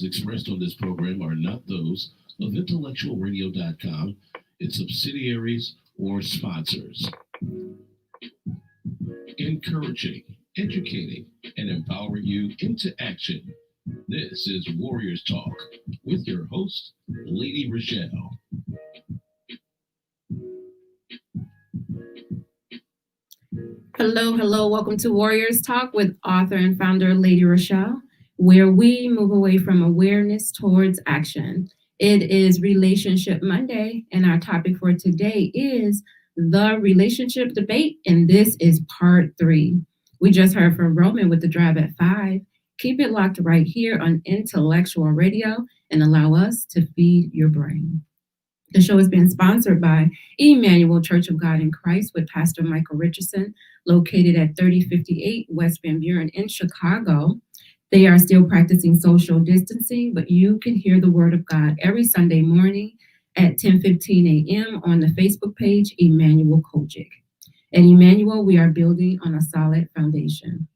views expressed on this program are not those of intellectualradio.com, its subsidiaries, or sponsors. Encouraging, educating, and empowering you into action. This is Warriors Talk with your host, Lady Rochelle. Hello. Welcome to Warriors Talk with author and founder Lady Rochelle, where we move away from awareness towards action. It is Relationship Monday, and our topic for today is the relationship debate, and this is part 3. We just heard from Roman with the drive at 5. Keep it locked right here on Intellectual Radio and allow us to feed your brain. The show is being sponsored by Emmanuel Church of God in Christ with Pastor Michael Richardson, located at 3058 West Van Buren in Chicago. They are still practicing social distancing, but you can hear the word of God every Sunday morning at 10:15 a.m. on the Facebook page, Emmanuel Kojic. At Emmanuel, we are building on a solid foundation.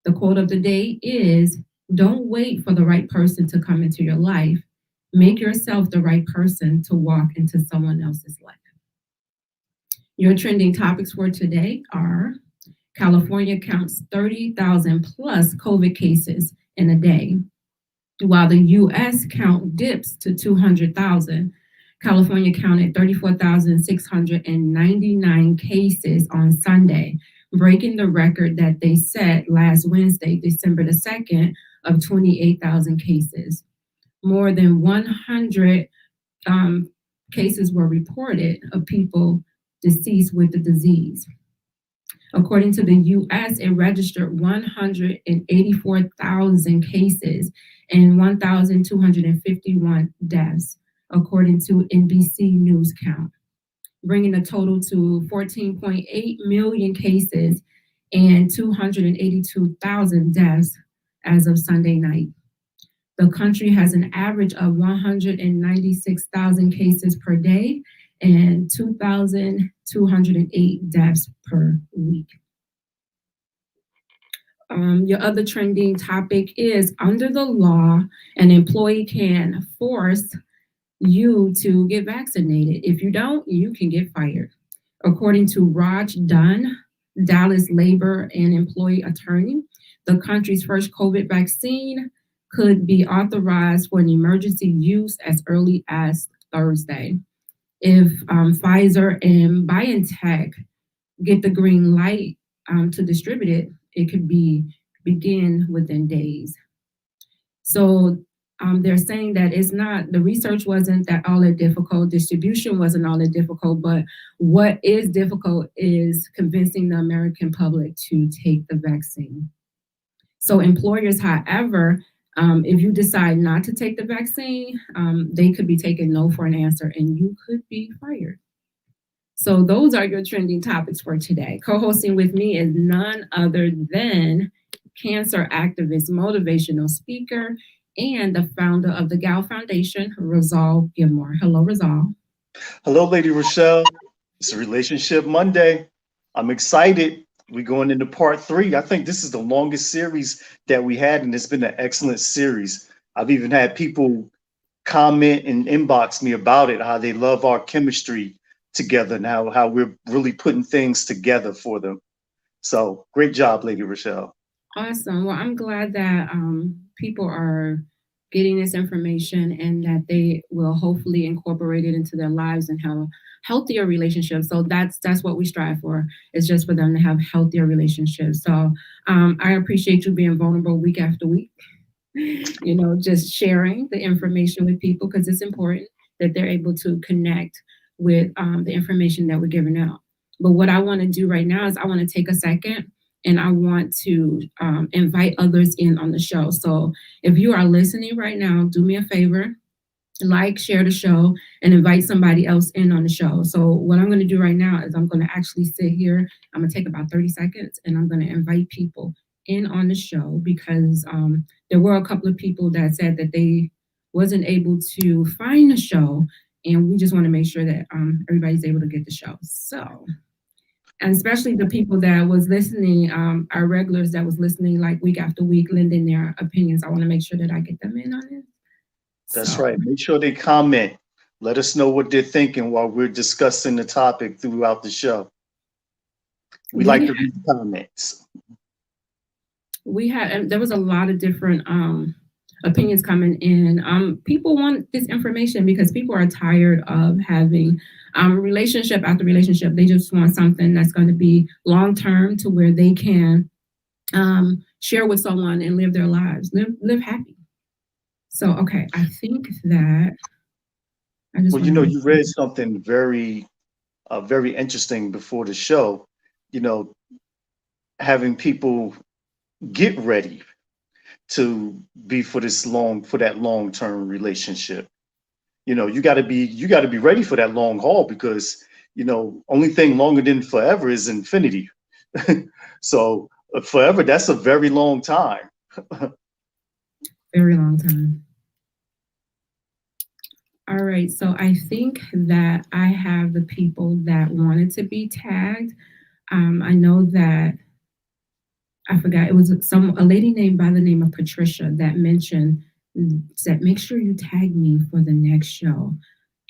The quote of the day is, "Don't wait for the right person to come into your life. Make yourself the right person to walk into someone else's life." Your trending topics for today are California counts 30,000 plus COVID cases in a day, while the U.S. count dips to 200,000. California counted 34,699 cases on Sunday, breaking the record that they set last Wednesday, December the 2nd, of 28,000 cases. More than 100 cases were reported of people deceased with the disease. According to the U.S., it registered 184,000 cases and 1,251 deaths, according to NBC News count, bringing the total to 14.8 million cases and 282,000 deaths as of Sunday night. The country has an average of 196,000 cases per day and 2,208 deaths per week. Your other trending topic is, under the law, an employee can force you to get vaccinated. If you don't, you can get fired. According to Raj Dunn, Dallas labor and employee attorney, the country's first COVID vaccine could be authorized for an emergency use as early as Thursday. If Pfizer and BioNTech get the green light to distribute it, it could begin within days. So they're saying that the research wasn't that all that difficult, distribution wasn't all that difficult, but what is difficult is convincing the American public to take the vaccine. So employers, however, if you decide not to take the vaccine, they could be taking no for an answer and you could be fired. So those are your trending topics for today. Co-hosting with me is none other than cancer activist, motivational speaker, and the founder of the Gal Foundation, Rizal Gilmore. Hello, Rizal. Hello, Lady Rochelle. It's a Relationship Monday. I'm excited. We're going into part 3. I think this is the longest series that we had, and it's been an excellent series. I've even had people comment and inbox me about it, how they love our chemistry together now, how we're really putting things together for them. So great job, Lady Rochelle. Awesome. Well, I'm glad that people are getting this information and that they will hopefully incorporate it into their lives and have healthier relationships. So that's what we strive for. It's just for them to have healthier relationships. So I appreciate you being vulnerable week after week. Just sharing the information with people, because it's important that they're able to connect with the information that we're giving out. But what I want to do right now is I want to take a second and I want to invite others in on the show. So if you are listening right now, do me a favor, share the show, and invite somebody else in on the show. So what I'm going to do right now is I'm going to actually sit here. I'm going to take about 30 seconds and I'm going to invite people in on the show, because there were a couple of people that said that they wasn't able to find the show, and we just want to make sure that everybody's able to get the show. So And especially the people that was listening, our regulars that was listening like week after week, lending their opinions. I want to make sure that I get them in on it. That's So right. Make sure they comment. Let us know what they're thinking while we're discussing the topic throughout the show. We like we to read the comments. we had and there was a lot of different opinions coming in. People want this information because people are tired of having relationship after relationship. They just want something that's going to be long term to where they can share with someone and live their lives, live happy. So okay, I think that I just Well, want to make you read something very interesting before the show. You know, having people get ready to be for that long term relationship. You got to be ready for that long haul because only thing longer than forever is infinity. So forever, that's a very long time. very long time. All right, so I think that I have the people that wanted to be tagged. I know that I forgot it was a lady named by the name of Patricia that mentioned said make sure you tag me for the next show.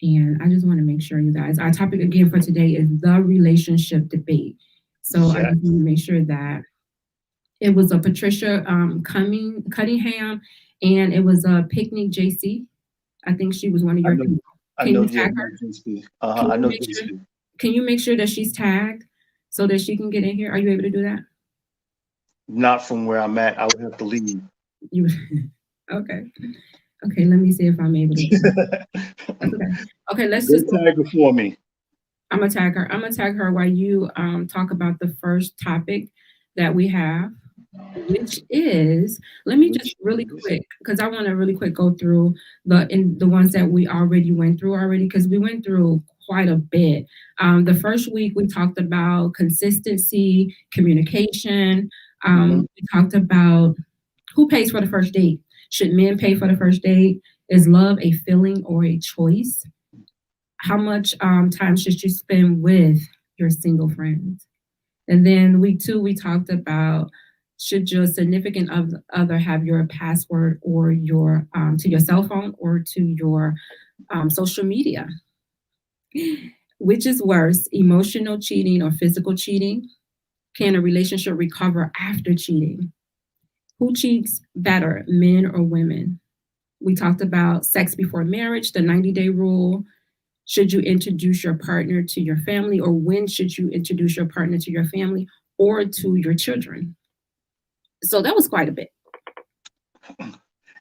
And I just want to make sure you guys, our topic again for today is the relationship debate. So I Yeah, just want to make sure that it was a Patricia Cunningham and it was a Picnic JC. I think she was one of I your know. people. I Can know. you Yeah, I tag her? know JSP. Can I you know make sure? JSP. Can you make sure that she's tagged so that she can get in here? Are you able to do that? Not from where I'm at. I would have to leave. You okay? Okay, let me see if I'm able to do that. That's okay. Okay, let's Go just go. tag before me. I'm gonna tag her. I'm gonna tag her while you talk about the first topic that we have, which is let me just Which really is quick because I want to really quick go through the ones that we already went through already because we went through quite a bit. The first week we talked about consistency, communication. mhm. We talked about who pays for the first date. Should men pay for the first date? Is love a feeling or a choice? How much time should you spend with your single friends? And then week two, we talked about should your significant other have your password or your to your cell phone or to your social media? Which is worse, emotional cheating or physical cheating? Can a relationship recover after cheating? Who cheats better, men or women? We talked about sex before marriage, the 90-day rule. Should you introduce your partner to your family, or when should you introduce your partner to your family or to your children? So that was quite a bit.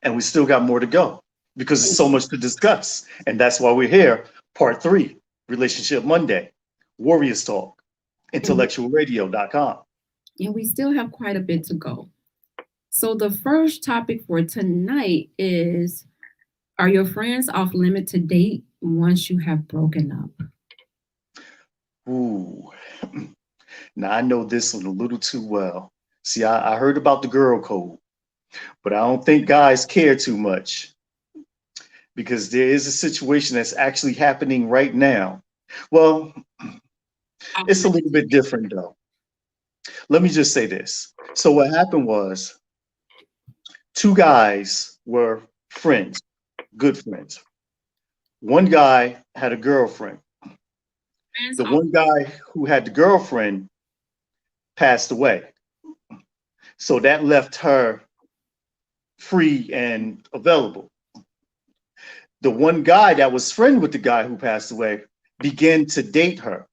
And we still got more to go because there's so much to discuss. And that's why we're here. Part three, Relationship Monday, Warriors Talk, And, intellectualradio.com. and we still have quite a bit to go. So the first topic for tonight is, are your friends off limit to date once you have broken up? Ooh, now I know this one a little too well. See, I heard about the girl code, but I don't think guys care too much because there is a situation that's actually happening right now. Well, Off it's a limit little to bit different though. Let me just say this. So, what happened was two guys were friends, good friends. One guy had a girlfriend. friends The off one guy who had the girlfriend passed away. So that left her free and available. The one guy that was friend with the guy who passed away began to date her.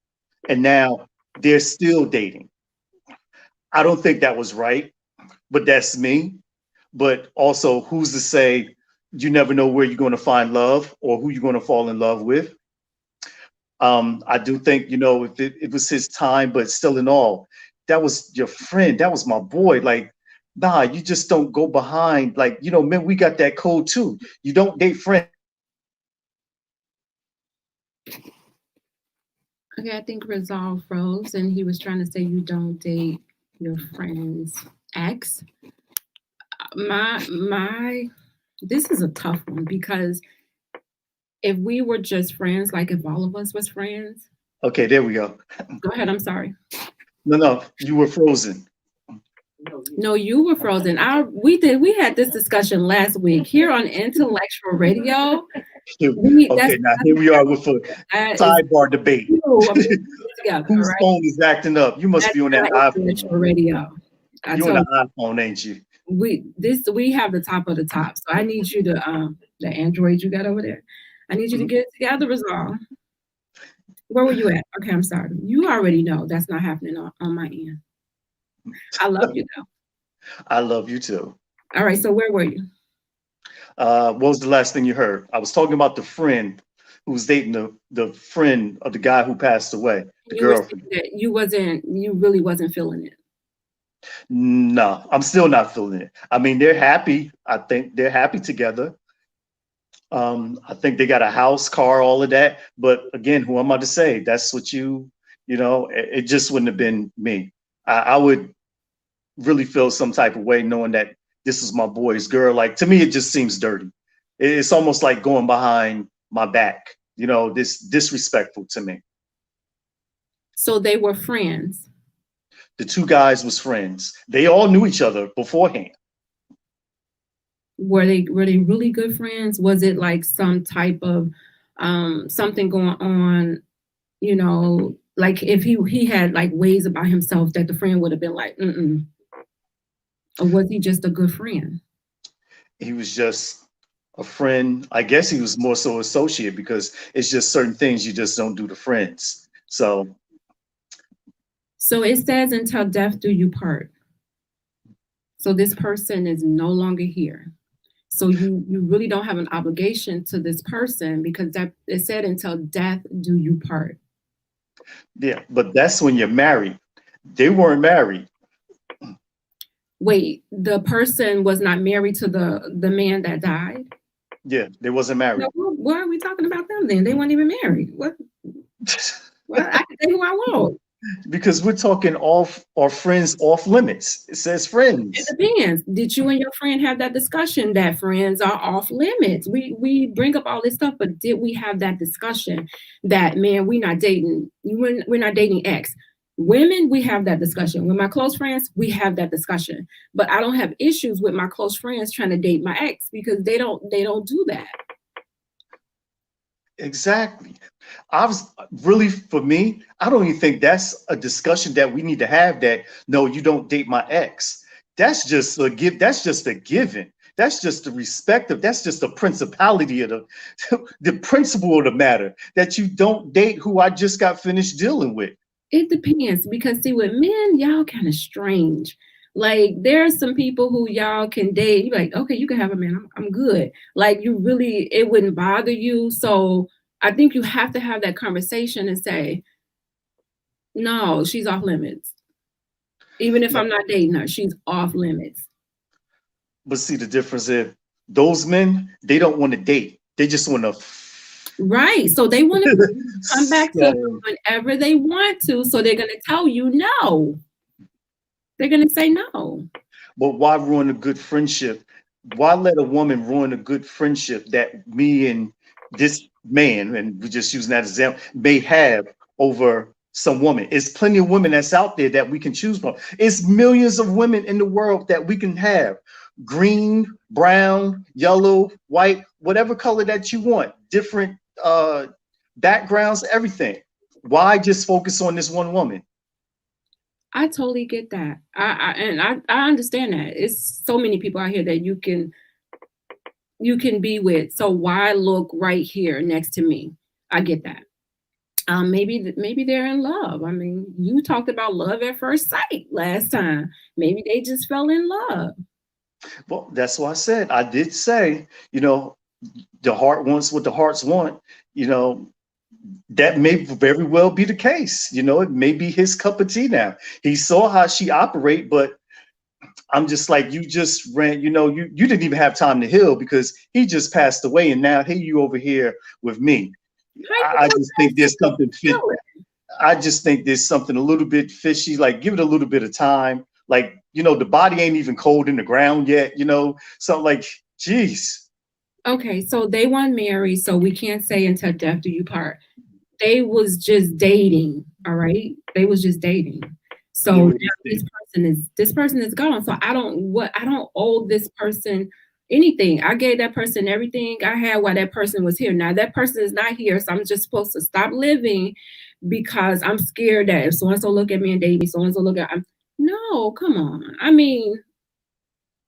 And now they're still dating. I don't think that was right, but that's me. But also, who's to say you never know where you're going to find love or who you're going to fall in love with? I do think, if it was his time, but still in all, that was your friend. That was my boy. Like, nah, you just don't go behind. Like, man, we got that code too. You don't date friends. Okay, I think Resolve froze and he was trying to say you don't date your friend's ex. My this is a tough one because if we were just friends, like if all of us was friends, Okay, there we go. Go ahead. I'm sorry. No, you were frozen. No, you were frozen. We had this discussion last week here on Intellectual Radio. Okay, now here we are with a that is sidebar debate. you. I'm putting it together, all Whose right? phone is acting up? You must That's be on that not Intellectual iPhone. Radio. I You on told the iPhone, ain't you? we have the top of the top. So I need you to the Android you got over there. I need you to get it together is all. Where were you at? Okay, I'm sorry. You already know that's not happening on my end. I love you though. I love you too. All right, so where were you? What was the last thing you heard? I was talking about the friend who was dating the friend of the guy who passed away, the You were girlfriend. saying that you really wasn't feeling it. No, I'm still not feeling it. I mean, they're happy. I think they're happy together. I think they got a house, car, all of that. But again, who am I to say? That's what it just wouldn't have been me. I would really feel some type of way knowing that this is my boy's girl. Like, to me, it just seems dirty. It's almost like going behind my back, this disrespectful to me. So they were friends. The two guys was friends. They all knew each other beforehand. Were they really good friends? Was it like some type of something going on, like if he had like ways about himself that the friend would have been like, or was he just a good friend? He was just a friend. I guess he was more so associate because it's just certain things you just don't do to friends. So it says until death do you part. So this person is no longer here. So you really don't have an obligation to this person because that it said until death do you part. Yeah, but that's when you're married. They weren't married. Wait, the person was not married to the man that died? Yeah, they wasn't married. No, why are we talking about them then? They weren't even married. What? Well, I can say who I want. Because we're talking off our friends off limits. It says friends. It depends. Did you and your friend have that discussion that friends are off limits? We bring up all this stuff, but did we have that discussion that, man, we're not dating X? Women, we have that discussion. With my close friends, we have that discussion. But I don't have issues with my close friends trying to date my ex because they don't do that. Exactly. For me, I don't even think that's a discussion that we need to have that, no, you don't date my ex. That's just a give. That's just a given. That's just the respect of, that's just the principality of the principle of the matter that you don't date who I just got finished dealing with. It depends because see, with men, y'all kind of strange. Like there are some people who y'all can date. You're like, okay, you can have a man. I'm good. Like it wouldn't bother you. So I think you have to have that conversation and say, no, she's off limits. Even if I'm not dating her, she's off limits. But see, the difference is those men, they don't want to date. They just want to. Right. So they want to come back to you whenever they want to. So they're going to tell you no. They're going to say no. But why ruin a good friendship? Why let a woman ruin a good friendship that me and this man, and we're just using that example, may have over some woman? It's plenty of women that's out there that we can choose from. It's millions of women in the world that we can have. Green, brown, yellow, white, whatever color that you want, different backgrounds, everything. Why just focus on this one woman? I totally get that. I understand that. It's so many people out here that you can be with. So why look right here next to me? I get that. Maybe they're in love. I mean, you talked about love at first sight last time. Maybe they just fell in love. Well, that's what I said. I did say, the heart wants what the hearts want. That may very well be the case. It may be his cup of tea now. He saw how she operate, but I'm just like, you just ran, you didn't even have time to heal because he just passed away. And now here you over here with me. I just think there's something fishy. I just think there's something a little bit fishy. Like, give it a little bit of time. Like, the body ain't even cold in the ground yet, something like, geez. Okay, so they weren't married, so we can't say until death do you part. they was just dating. All right, they was just dating. So They now were just this person is gone. So I don't owe this person anything. I gave that person everything I had while that person was here. Now that person is not here, so I'm just supposed to stop living because I'm scared that if so and so look at me and date me, so and so look at no, come on. I mean,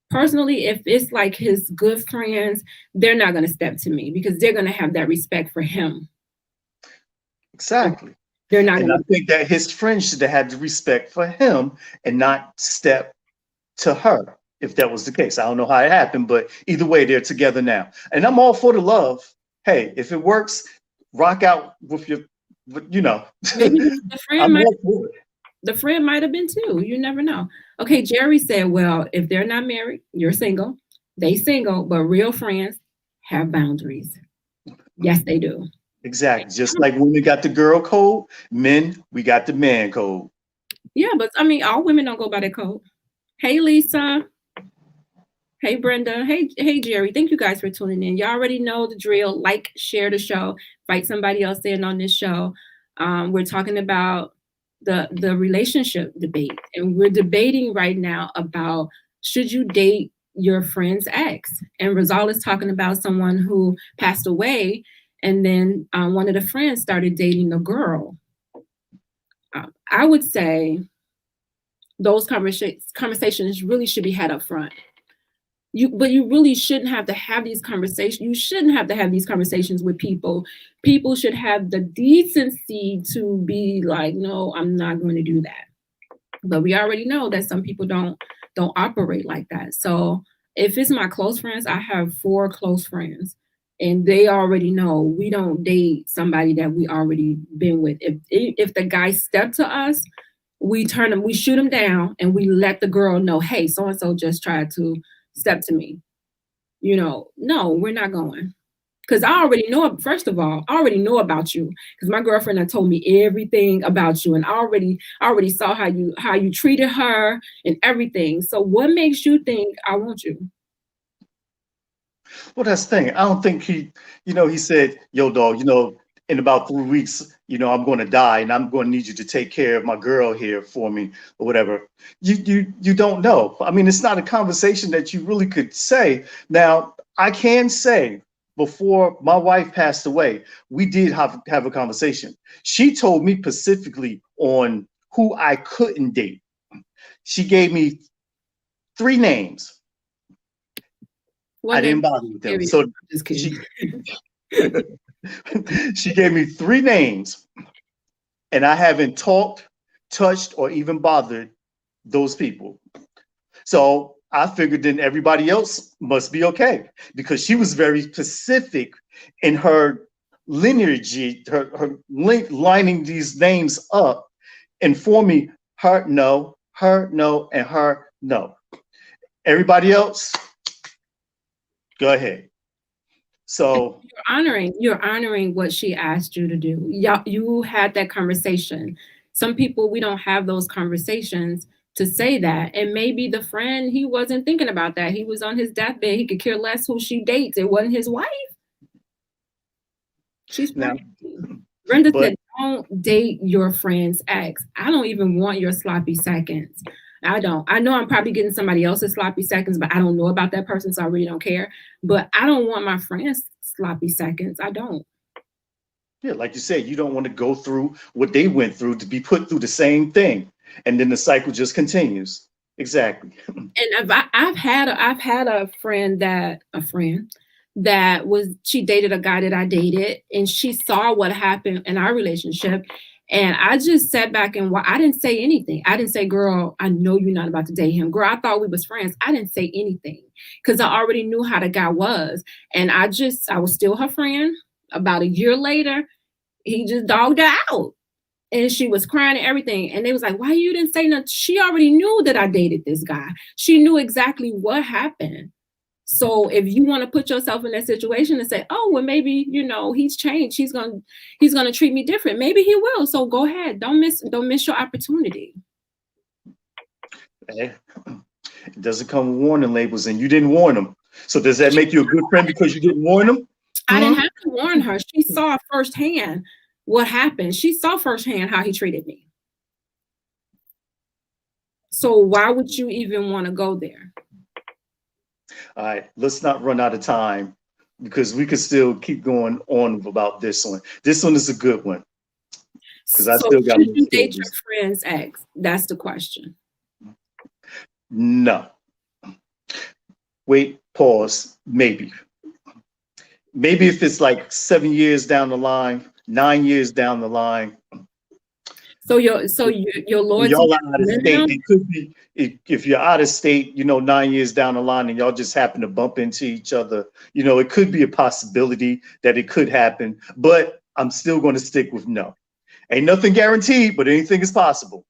personally, if it's like his good friends, they're not going to step to me because they're going to have that respect for him. exactly. They're not And going I to. think that his friends should have had the respect for him and not step to her if that was the case. I don't know how it happened, but either way, they're together now. And I'm all for the love. Hey, if it works, rock out with your, you know, Maybe the friend I'm might. all for it. The friend might have been too. You never know. Okay, Jerry said, well, if they're not married, you're single. They single, but real friends have boundaries. Yes, they do. Exactly. Just like women got the girl code, men, we got the man code. Yeah, but I mean, all women don't go by that code. Hey, Lisa. Hey, Brenda. Hey, Jerry. Thank you guys for tuning in. You already know the drill. Like, share the show, invite somebody else in on this show. We're talking about the relationship debate, and we're debating right now about should you date your friend's ex? And Rizal is talking about someone who passed away, and then one of the friends started dating a girl. I would say those conversations really should be had up front. But you really shouldn't have to have these conversations. You shouldn't have to have these conversations with people. People should have the decency to be like, no, I'm not going to do that. But we already know that some people don't operate like that. So if it's my close friends, I have 4 close friends, and they already know we don't date somebody that we already been with. If the guy stepped to us, we shoot him down, and we let the girl know, hey, so and so just tried to step to me. No, we're not going. Because I already know, first of all, I already know about you. Because my girlfriend had told me everything about you. And I already saw how you treated her and everything. So what makes you think I want you? Well, that's the thing. I don't think he said, yo, dog, in about 3 weeks, I'm going to die and I'm going to need you to take care of my girl here for me or whatever. You don't know. I mean, it's not a conversation that you really could say. Now, I can say before my wife passed away, we did have a conversation. She told me specifically on who I couldn't date. She gave me 3 names. I didn't bother with them. So just kidding. She gave me 3 names, and I haven't talked, touched, or even bothered those people. So I figured then everybody else must be okay, because she was very specific in her lineage, her lining these names up, and for me, her no, and her no. Everybody else, go ahead. So you're honoring what she asked you to do. You had that conversation. Some people, we don't have those conversations to say that. And maybe the friend, he wasn't thinking about that. He was on his deathbed. He could care less who she dates. It wasn't his wife. She's now, Brenda said, don't date your friend's ex. I don't even want your sloppy seconds. I don't. I know I'm probably getting somebody else's sloppy seconds, but I don't know about that person, so I really don't care. But I don't want my friends' sloppy seconds. I don't. Yeah, like you said, you don't want to go through what they went through to be put through the same thing, and then the cycle just continues. Exactly. And I've had a friend that she dated a guy that I dated, and she saw what happened in our relationship. And I just sat back and I didn't say anything. I didn't say, girl, I know you're not about to date him. Girl, I thought we was friends. I didn't say anything because I already knew how the guy was. And I was still her friend. About a year later, he just dogged her out. And she was crying and everything. And they was like, why you didn't say nothing? She already knew that I dated this guy. She knew exactly what happened. So if you want to put yourself in that situation and say, oh, well, maybe, he's changed. He's going to treat me different. Maybe he will. So go ahead. Don't miss your opportunity. It doesn't come with warning labels, and you didn't warn them. So does that make you a good friend because you didn't warn them? I didn't have to warn her. She saw firsthand. what happened. She saw firsthand how he treated me. So why would you even want to go there? All right, let's not run out of time because we could still keep going on about this one. This one is a good one because I So still got should more you date your stories. friend's ex? That's the question. No. Wait, pause. Maybe. Maybe if it's like 7 years down the line, 9 years down the line, So your and loyalty y'all are has out a of limit state. on it? It could be if you're out of state, 9 years down the line, and y'all just happen to bump into each other. It could be a possibility that it could happen, but I'm still going to stick with no. Ain't nothing guaranteed, but anything is possible.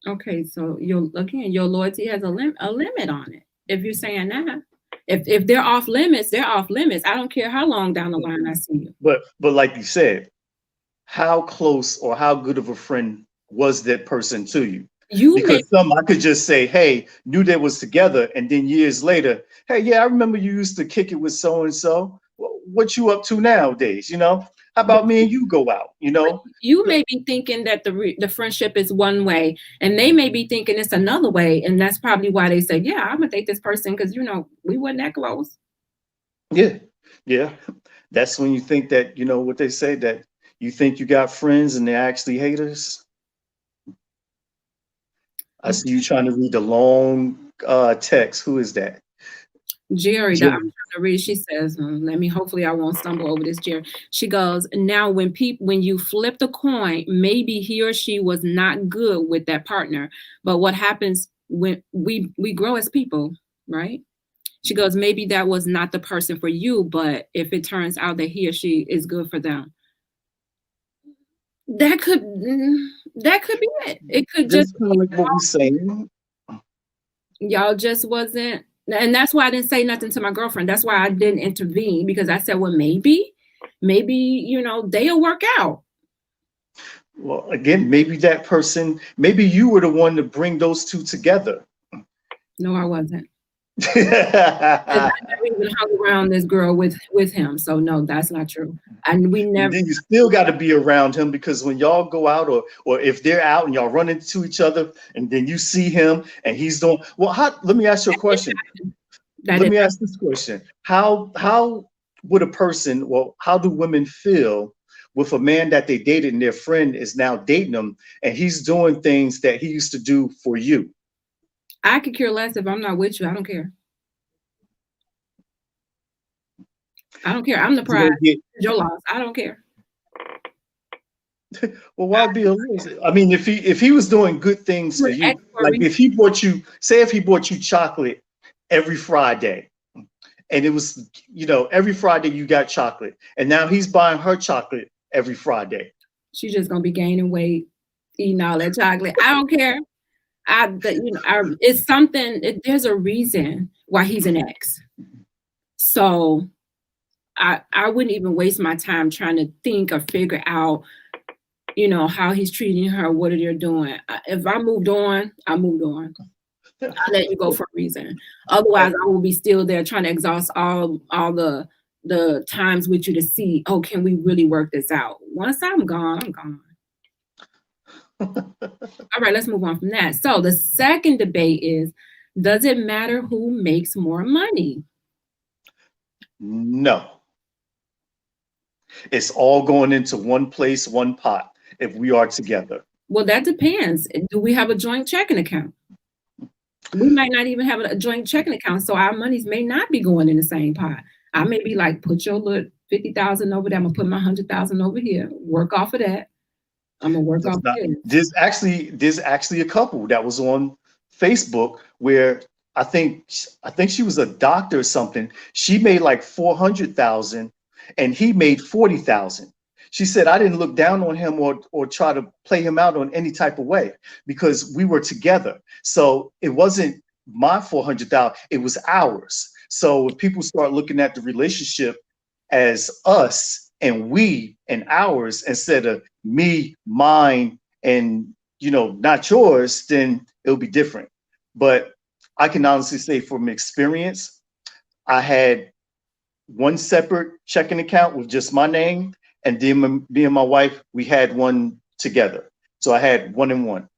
Okay, so your loyalty has a limit on it. If you're saying that, if they're off limits, they're off limits. I don't care how long down the line I see you. But like you said, how close or how good of a friend was that person to you? You may Because some I could just say, hey, knew they was together, and then years later, hey, yeah, I remember you used to kick it with so and so. What you up to nowadays? How but about me and you go out? you may be thinking that the friendship is one way, and they may be thinking it's another way, and that's probably why they say, "Yeah, I'm gonna date this person because we weren't that close." Yeah, yeah. That's when you think that what they say, that you think you got friends and they're actually haters. I see you trying to read the long text. Who is that? Jerry, I'm trying Jerry. to read. She says, "Let me. Hopefully, I won't stumble over this." Jerry. She goes, "Now, when you flip the coin, maybe he or she was not good with that partner. But what happens when we grow as people, right?" She goes, "Maybe that was not the person for you, but if it turns out that he or she is good for them, that could be it. It could just Just kind of like what we're saying. y'all just wasn't." And that's why I didn't say nothing to my girlfriend. That's why I didn't intervene, because I said, well, maybe, they'll work out. Well, again, maybe that person, maybe you were the one to bring those two together. No, I wasn't. I And never even hung around this girl with him. So no, that's not true. And we never. then you still got to be around him, because when y'all go out, or if they're out and y'all run into each other, and then you see him and he's doing well. Let me ask you a question. That Let didn't me happen. ask this question. How would a person, well, how do women feel with a man that they dated and their friend is now dating them, and he's doing things that he used to do for you? I could care less if I'm not with you. I don't care. I don't care. I'm the Do prize. they get, Your loss. I don't care. well, why be a loser? I mean, if he was doing good things I'm for an you, ex for a like reason. if he bought you, say if he bought you chocolate every Friday, and it was, every Friday you got chocolate, and now he's buying her chocolate every Friday. She's just gonna be gaining weight, eating all that chocolate. I don't care. It's something. There's a reason why he's an ex. So I wouldn't even waste my time trying to think or figure out, how he's treating her, what are they doing. If I moved on, I moved on. I let you go for a reason. Otherwise, I will be still there trying to exhaust all the times with you to see, oh, can we really work this out? Once I'm gone, I'm gone. All right, let's move on from that. So the second debate is, does it matter who makes more money? No. It's all going into one place, one pot, if we are together. Well, that depends. Do we have a joint checking account? We might not even have a joint checking account, so our monies may not be going in the same pot. I may be like, put your little 50,000 over there. I'm gonna put my 100,000 over here. Work off of that. I'm gonna work off of it. There's actually a couple that was on Facebook where I think she was a doctor or something. She made like 400,000 and he made 40,000. She said, I didn't look down on him or try to play him out on any type of way, because we were together. So it wasn't my 400,000, it was ours. So if people start looking at the relationship as us and we and ours instead of me, mine, and not yours, then it'll be different. But I can honestly say from experience, I had one separate checking account with just my name, and then me and my wife, we had one together. So I had 1 and 1,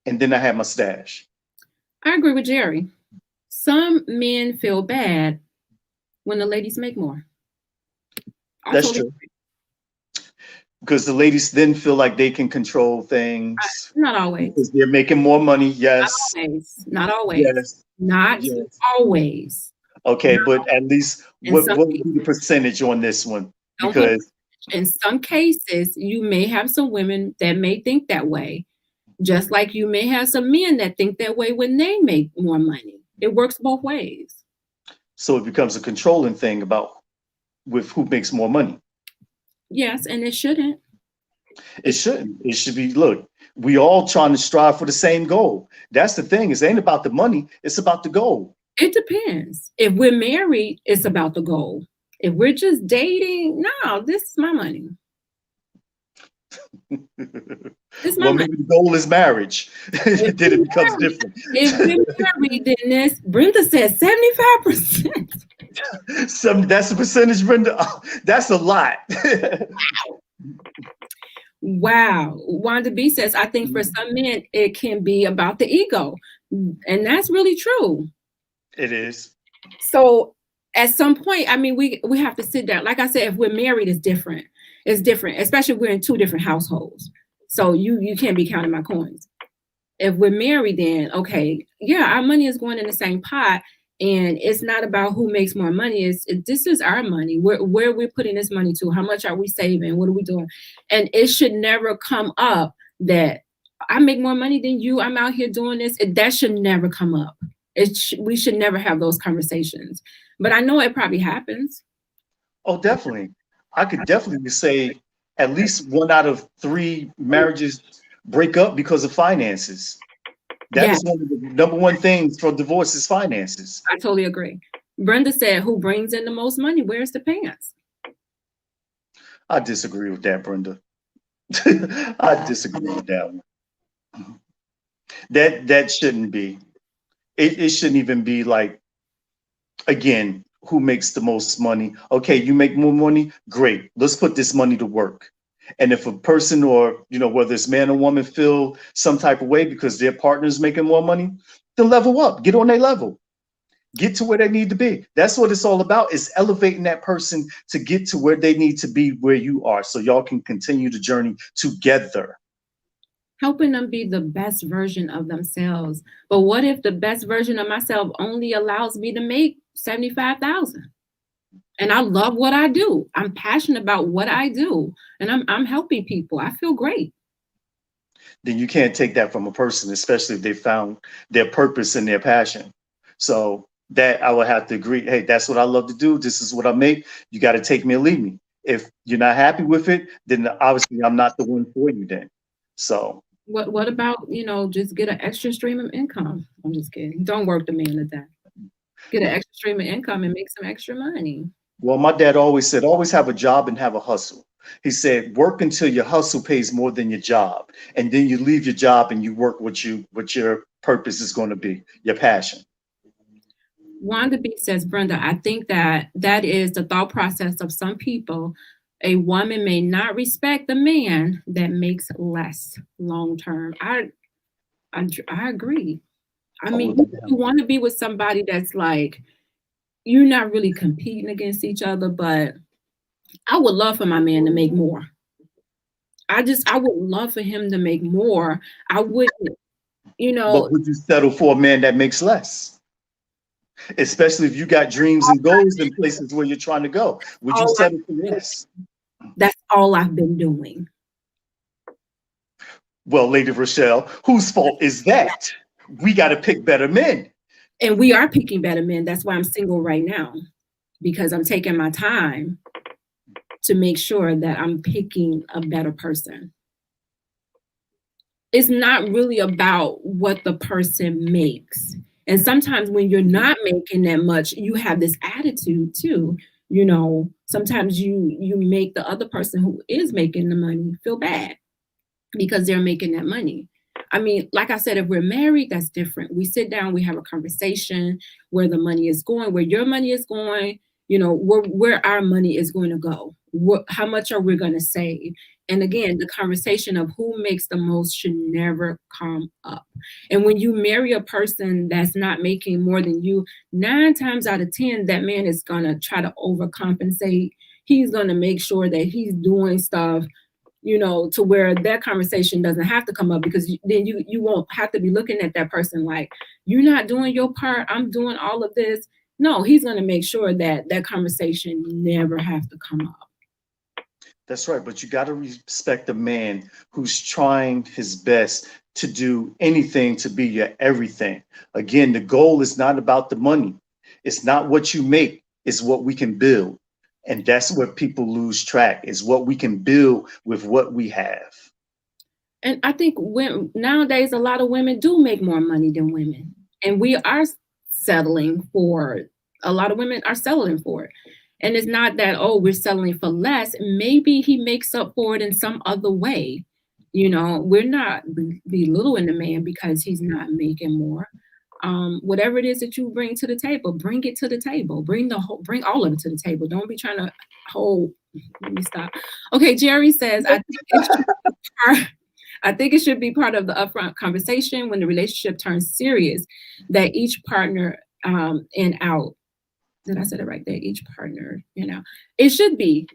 and then I had my stash. I agree with Jerry. Some men feel bad when the ladies make more. That's true. Because the ladies then feel like they can control things. Not always. Because they're making more money. Yes. Not always. Yes. Not yes. Always. Okay, but at least what would be the percentage on this one? Because in some cases, you may have some women that may think that way, just like you may have some men that think that way when they make more money. It works both ways. So it becomes a controlling thing about with who makes more money. Yes, and it shouldn't. It shouldn't. It should be, look, we all trying to strive for the same goal. That's the thing. It ain't about the money. It's about the goal. It depends. If we're married, it's about the goal. If we're just dating, no, this is my money. Well, maybe the goal is marriage. Then it becomes different. If we're married, then this, Brenda said 75%. That's a percentage, Brenda. Oh, that's a lot. Wow. Wanda B says, I think for some men, it can be about the ego. And that's really true. It is. So at some point, I mean, we have to sit down. Like I said, if we're married, it's different. It's different, especially if we're in two different households. So you can't be counting my coins. If we're married, then okay, yeah, our money is going in the same pot, and it's not about who makes more money. This is our money. Where are we putting this money to? How much are we saving? What are we doing? And it should never come up that I make more money than you. I'm out here doing this. That should never come up. We should never have those conversations. But I know it probably happens. Oh, definitely. I could definitely say at least 1 out of 3 marriages break up because of finances. That's one of the number one things for divorce is finances. I totally agree. Brenda said, who brings in the most money wears the pants. I disagree with that, Brenda. I disagree with that one. That shouldn't be. It shouldn't even be like, again, who makes the most money? Okay, you make more money? Great. Let's put this money to work. And if a person or, whether it's man or woman feel some type of way because their partner's making more money, then level up, get on their level, get to where they need to be. That's what it's all about, is elevating that person to get to where they need to be, where you are, so y'all can continue the journey together. Helping them be the best version of themselves. But what if the best version of myself only allows me to make $75,000? And I love what I do. I'm passionate about what I do. And I'm helping people. I feel great. Then you can't take that from a person, especially if they found their purpose and their passion. So that I would have to agree. Hey, that's what I love to do. This is what I make. You got to take me or leave me. If you're not happy with it, then obviously I'm not the one for you then. So what about, just get an extra stream of income? I'm just kidding. Don't work the man to death. Get an extra stream of income and make some extra money. Well, my dad always said, always have a job and have a hustle. He said, work until your hustle pays more than your job. And then you leave your job and you work what your purpose is going to be, your passion. Wanda B says, Brenda, I think that is the thought process of some people. A woman may not respect the man that makes less long term. I agree. I mean, you want to be with somebody that's like, you're not really competing against each other, but I would love for my man to make more. I would love for him to make more. I wouldn't, But would you settle for a man that makes less? Especially if you got dreams and goals in places where you're trying to go. Would you settle for less? That's all I've been doing. Well, Lady Rochelle, whose fault is that? We got to pick better men. And we are picking better men. That's why I'm single right now, because I'm taking my time to make sure that I'm picking a better person. It's not really about what the person makes. And sometimes when you're not making that much, you have this attitude too. Sometimes you make the other person who is making the money feel bad because they're making that money. I mean, like I said, if we're married, that's different. We sit down, we have a conversation where the money is going, where your money is going, where our money is going to go. how much are we going to save? And again, the conversation of who makes the most should never come up. And when you marry a person that's not making more than you, 9 times out of 10, that man is going to try to overcompensate. He's going to make sure that he's doing stuff, to where that conversation doesn't have to come up, because then you won't have to be looking at that person like, you're not doing your part, I'm doing all of this. No, he's going to make sure that that conversation never have to come up. That's right. But you got to respect a man who's trying his best to do anything to be your everything. Again, the goal is not about the money. It's not what you make, it's what we can build. And that's where people lose track, is what we can build with what we have. And I think nowadays, a lot of women do make more money than women. And we are settling for it. A lot of women are settling for it. And it's not that, oh, we're settling for less. Maybe he makes up for it in some other way. We're not belittling the man because he's not making more. Whatever it is that you bring to the table, bring it to the table. Bring all of it to the table. Don't be trying to hold. Let me stop. Okay, Jerry says, I think it should be part of the upfront conversation when the relationship turns serious, that each partner and out. Did I say it right there? Each partner, it should be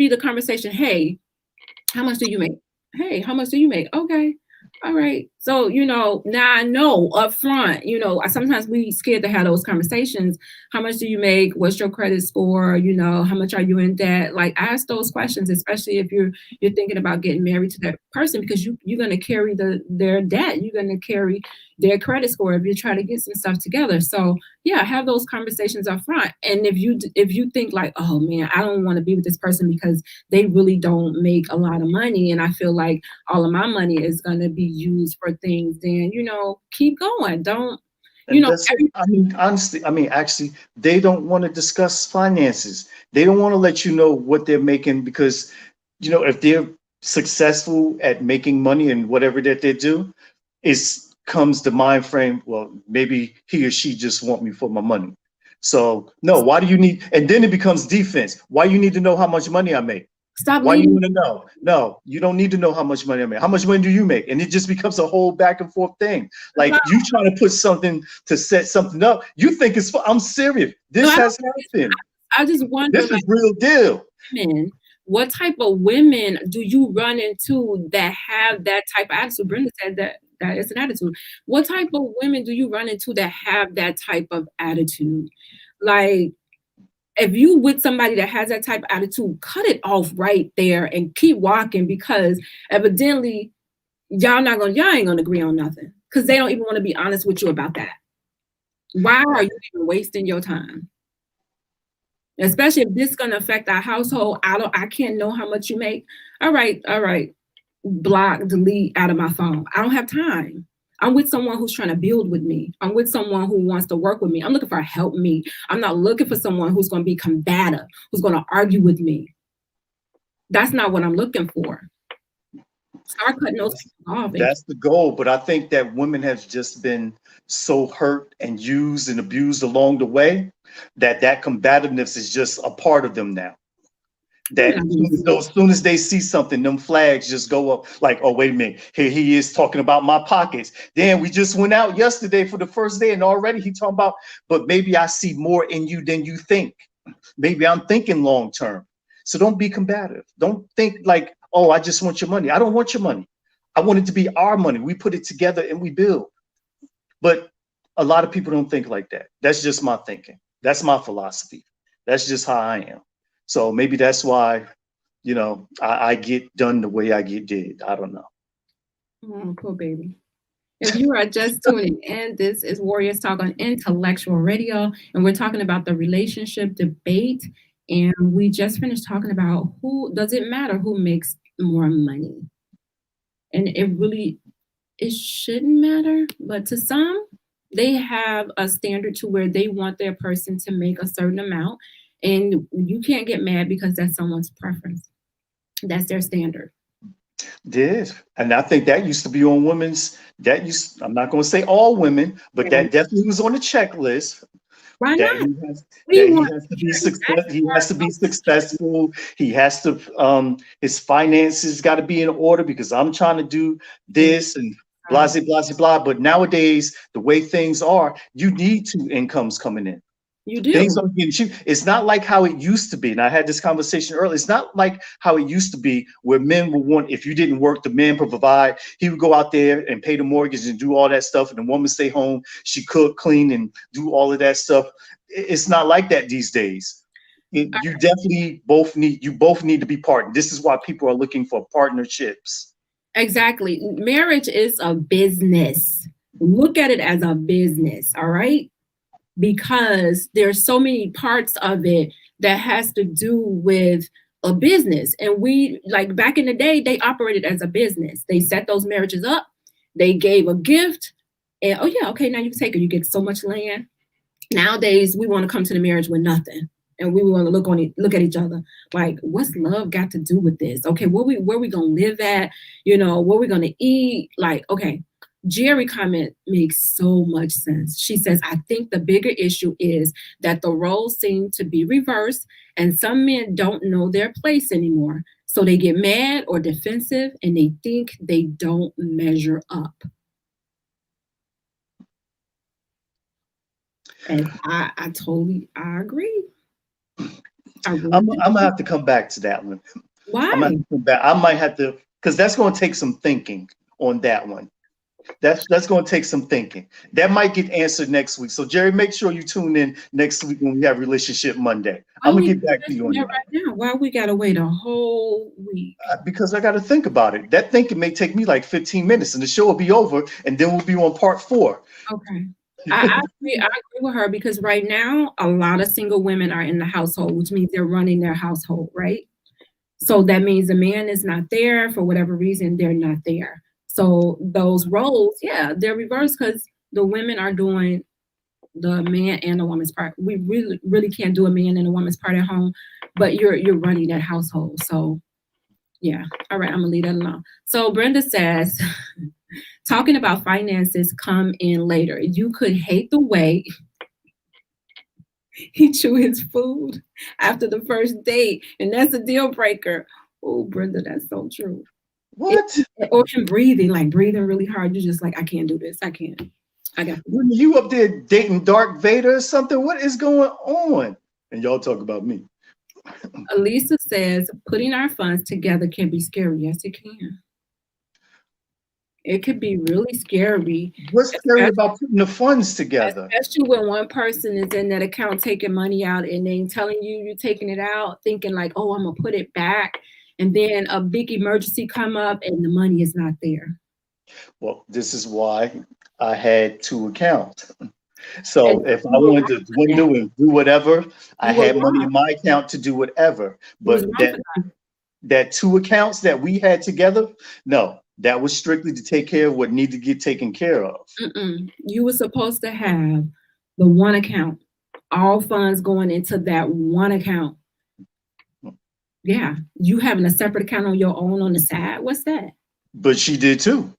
the conversation. Hey, how much do you make? Hey, how much do you make? Okay. All right. So, now I know up front, sometimes we scared to have those conversations. How much do you make? What's your credit score? How much are you in debt? Like, ask those questions, especially if you're thinking about getting married to that person, because you're going to carry their debt. You're going to carry their credit score if you try to get some stuff together. So yeah, have those conversations up front. And if you think like, oh man, I don't want to be with this person because they really don't make a lot of money, and I feel like all of my money is going to be used for things, then keep going. Don't honestly, actually, they don't want to discuss finances. They don't want to let you know what they're making, because if they're successful at making money and whatever that they do, comes the mind frame, well, maybe he or she just want me for my money. So no, why do you need? And then it becomes defense. Why you need to know how much money I make? Why you want to know? No, you don't need to know how much money I make. How much money do you make? And it just becomes a whole back and forth thing. Like, you trying to put something to set something up. You think it's I'm serious. This has happened. I just wonder, this is real deal. Women, what type of women do you run into that have that type of attitude? Brenda said that is an attitude. What type of women do you run into that have that type of attitude? Like, if you with somebody that has that type of attitude, cut it off right there and keep walking, because evidently y'all ain't gonna agree on nothing, because they don't even want to be honest with you about that. Why are you even wasting your time? Especially if this is gonna affect our household. I can't know how much you make. All right. Block, delete out of my phone. I don't have time. I'm with someone who's trying to build with me. I'm with someone who wants to work with me. I'm looking for help me. I'm not looking for someone who's going to be combative, who's going to argue with me. That's not what I'm looking for. Start cutting those people off. That's the goal. But I think that women have just been so hurt and used and abused along the way that combativeness is just a part of them now. That as soon as they see something, them flags just go up, like, oh, wait a minute, here he is talking about my pockets. Then we just went out yesterday for the first day, and already he talking about, but maybe I see more in you than you think. Maybe I'm thinking long term. So don't be combative. Don't think like, oh, I just want your money. I don't want your money. I want it to be our money. We put it together and we build. But a lot of people don't think like that. That's just my thinking. That's my philosophy. That's just how I am. So maybe that's why, I get done the way I get did. I don't know. Oh, poor baby. If you are just tuning in, this is Warriors Talk on Intellectual Radio, and we're talking about the relationship debate. And we just finished talking about does it matter who makes more money? And it shouldn't matter, but to some, they have a standard to where they want their person to make a certain amount. And you can't get mad because that's someone's preference. That's their standard. Did. And I think that used to be on women's, I'm not going to say all women, but that definitely was on the checklist. Why that not? he has We that he want has to to be hear success. that's He our has to be successful. He has to his finances got to be in order because I'm trying to do focus. this and blah blah blah blah. But nowadays, the way things are, you need two incomes coming in. You Things do. are getting cheap. It's not like how it used to be. And I had this conversation earlier. It's not like how it used to be where men would want, if you didn't work, the man would provide. He would go out there and pay the mortgage and do all that stuff. And the woman stay home. She cook, clean, and do all of that stuff. It's not like that these days. You definitely both need to be partnered. This is why people are looking for partnerships. Exactly. Marriage is a business. Look at it as a business, all right? Because there's so many parts of it that has to do with a business. And we, like back in the day, they operated as a business. They set those marriages up, they gave a gift, and oh yeah, okay, now you can take it. You get so much land. Nowadays, we want to come to the marriage with nothing. And we want to look at each other like, what's love got to do with this? Okay, where we gonna live at? You know, where we gonna eat? Like, okay, Jerry comment makes so much sense. She says, I think the bigger issue is that the roles seem to be reversed and some men don't know their place anymore. So they get mad or defensive and they think they don't measure up. And I totally I agree. I really I'm do. gonna have to come back to that one. I'm gonna Why? have to come back. I might have to because that's going to take some thinking on that one. That's going to take some thinking. That might get answered next week. So Jerry, make sure you tune in next week when we have Relationship Monday. Why I'm gonna we get back to you on that that right now? Why we gotta wait a whole week? because I got to think about it. That thinking may take me like 15 minutes, and the show will be over, and then we'll be on part 4. Okay. I agree with her because right now a lot of single women are in the household, which means they're running their household, right? So that means the man is not there for whatever reason, they're not there. So those roles, yeah, they're reversed because the women are doing the man and the woman's part. We really can't do a man and a woman's part at home, but you're running that household. So yeah. All right, I'm gonna leave that alone. So Brenda says, talking about finances come in later. You could hate the way he chew his food after the first date, and that's a deal breaker. Oh, Brenda, that's so true. What? Or him breathing, like breathing really hard. You're just like, I can't do this. I can't. I got to. When you up there dating Darth Vader or something? What is going on? And y'all talk about me. Elisa says, putting our funds together can be scary. Yes, it can. It could be really scary, What's scary about putting the funds together? especially when one person is in that account taking money out and then telling you you're taking it out, thinking like, oh, I'm gonna put it back, and then a big emergency come up and the money is not there. Well, this is why I had 2 accounts. So And if I you were wanted wrong to for that. dwindle and do whatever, I You were had money wrong. in my account to do whatever. You was But wrong for that. that 2 accounts that we had together, no, that was strictly to take care of what needed to get taken care of. You were supposed to have the one account, all funds going into that one account. Yeah, you having a separate account on your own on the side. What's that? But she did too.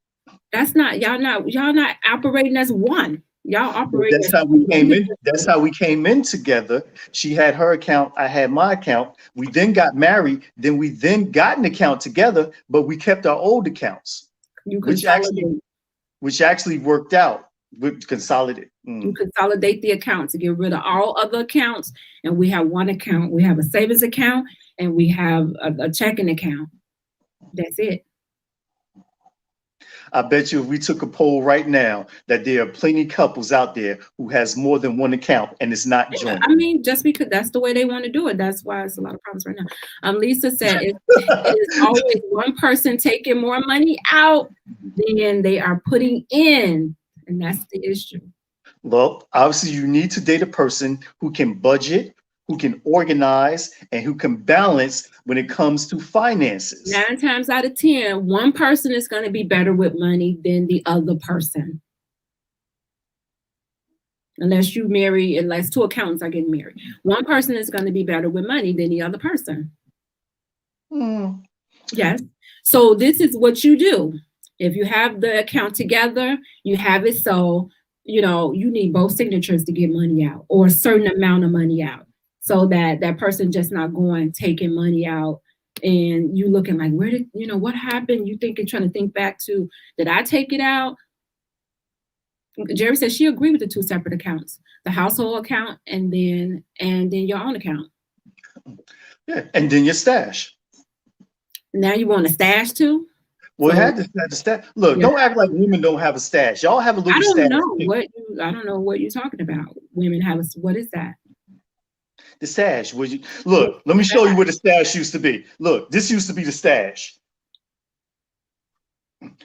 That's not y'all not operating as one. Y'all But operating that's as how we two came in. individuals. That's how we came in together. She had her account, I had my account. We then got married. Then we then got an account together, but we kept our old accounts, You which consolidate. actually worked out with consolidate. You consolidate the account to get rid of all other accounts, and we have one account. We have a savings account, and we have a checking account. That's it. I bet you if we took a poll right now that there are plenty couples out there who has more than one account and it's not Yeah, joint. I mean, just because that's the way they want to do it, that's why it's a lot of problems right now. Lisa said it is always one person taking more money out than they are putting in, and that's the issue. Well, obviously you need to date a person who can budget, who can organize, and who can balance when it comes to finances. 9 times out of 10, one person is going to be better with money than the other person. Unless 2 accountants are getting married. One person is going to be better with money than the other person. Yes. So this is what you do. If you have the account together, you have it so you need both signatures to get money out, or a certain amount of money out, so that that person just not going taking money out and you looking like, where did, what happened? You thinking, trying to think back to, did I take it out? Jerry said she agreed with the two separate accounts, the household account and then your own account. Yeah, and then your stash. Now you want a stash too? Well, So- it had the stash. Look, Yeah. don't act like women don't have a stash. Y'all have a little I don't stash. know I don't know what you're talking about. Women have what is that? The stash. Look, let me show you where the stash used to be. Look, this used to be the stash.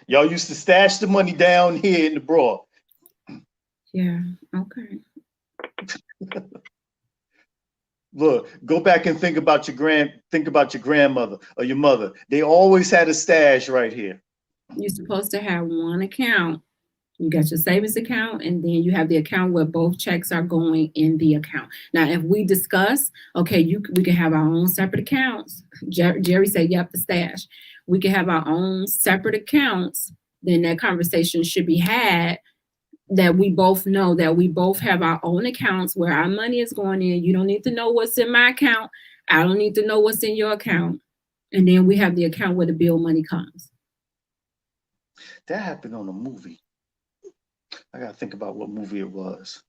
Y'all used to stash the money down here in the bra. Yeah. Okay. Look, go back and think about your grandmother or your mother. They always had a stash right here. You're supposed to have one account. You got your savings account, and then you have the account where both checks are going in the account. Now, if we discuss, okay, we can have our own separate accounts. Jerry said, yep, the stash. We can have our own separate accounts. Then that conversation should be had, that we both know that we both have our own accounts where our money is going in. You don't need to know what's in my account. I don't need to know what's in your account. And then we have the account where the bill money comes. That happened on a movie. I got to think about what movie it was.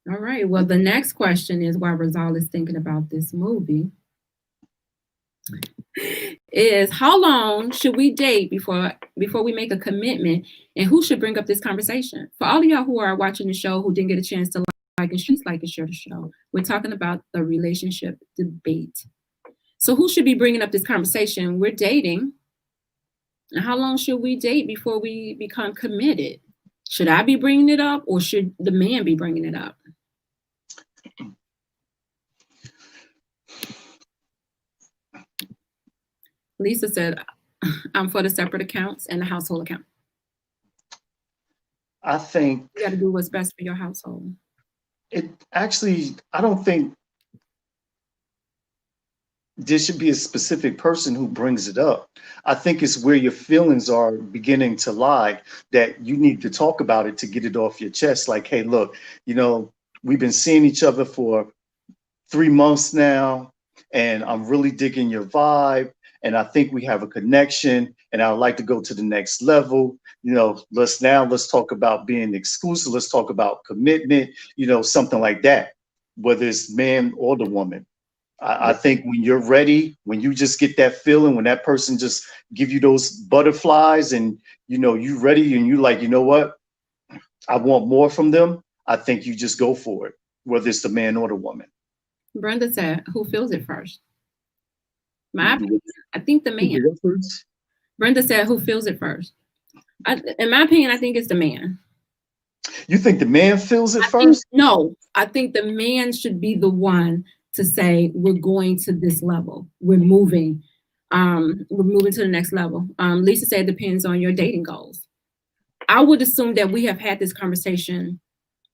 All right. Well, the next question is, while Rosal is thinking about this movie, is how long should we date before we make a commitment, and who should bring up this conversation? For all of y'all who are watching the show who didn't get a chance to like and share the show, we're talking about the relationship debate. So who should be bringing up this conversation? We're dating. And how long should we date before we become committed? Should I be bringing it up, or should the man be bringing it up? Lisa said, I'm for the separate accounts and the household account. I think you got to do what's best for your household. I don't think there should be a specific person who brings it up. I think it's where your feelings are beginning to lie, that you need to talk about it to get it off your chest. Like, hey, look, we've been seeing each other for 3 months now, and I'm really digging your vibe, and I think we have a connection, and I'd like to go to the next level. Let's talk about being exclusive. Let's talk about commitment, something like that, whether it's man or the woman. I think when you're ready, when you just get that feeling, when that person just give you those butterflies and, you ready and you like, you know what, I want more from them, I think you just go for it, whether it's the man or the woman. Brenda said, who feels it first? My opinion, I think the man. Brenda said, who feels it first? In my opinion, I think it's the man. You think the man feels it first? No, I think the man should be the one to say, we're going to this level. We're moving to the next level. Lisa said it depends on your dating goals. I would assume that we have had this conversation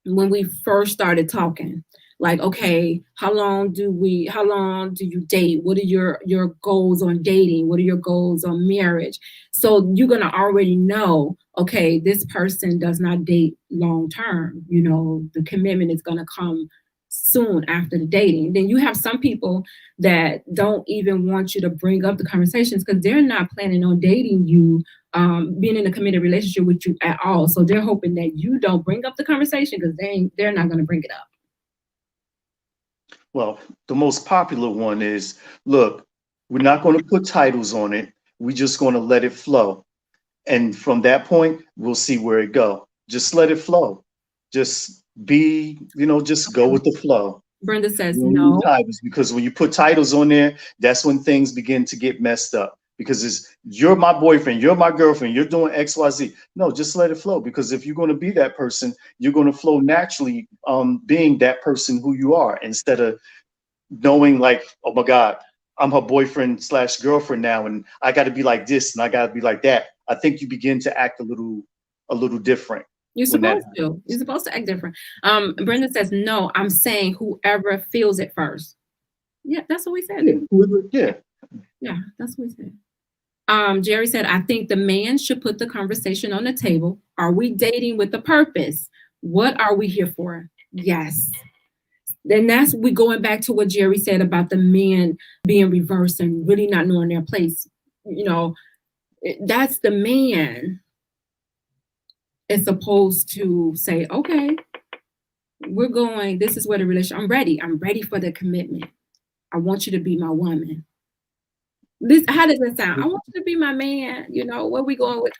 when we first started talking. Like, okay, how long do you date? What are your goals on dating? What are your goals on marriage? So you're gonna already know, okay, this person does not date long term. The commitment is gonna come soon after the dating. Then you have some people that don't even want you to bring up the conversations because they're not planning on dating you, being in a committed relationship with you at all. So they're hoping that you don't bring up the conversation because they're not gonna bring it up. Well, the most popular one is, look, we're not going to put titles on it. We're just going to let it flow. And from that point, we'll see where it goes. Just let it flow. Just just go with the flow. Brenda says no. Titles, because when you put titles on there, that's when things begin to get messed up. Because you're my boyfriend, you're my girlfriend, you're doing X, Y, Z. No, just let it flow. Because if you're going to be that person, you're going to flow naturally, being that person who you are, instead of knowing like, oh my God, I'm her boyfriend / girlfriend now, and I got to be like this and I got to be like that. I think you begin to act a little different. You're supposed to. You're supposed to act different. Brenda says no. I'm saying whoever feels it first. Yeah, that's what we said. Yeah, that's what we said. Jerry said, I think the man should put the conversation on the table. Are we dating with a purpose? What are we here for? Yes. Then we going back to what Jerry said about the men being reversed and really not knowing their place. That's the man is supposed to say, okay, this is where the relationship, I'm ready for the commitment. I want you to be my woman. How does that sound? I want you to be my man. Where we going with?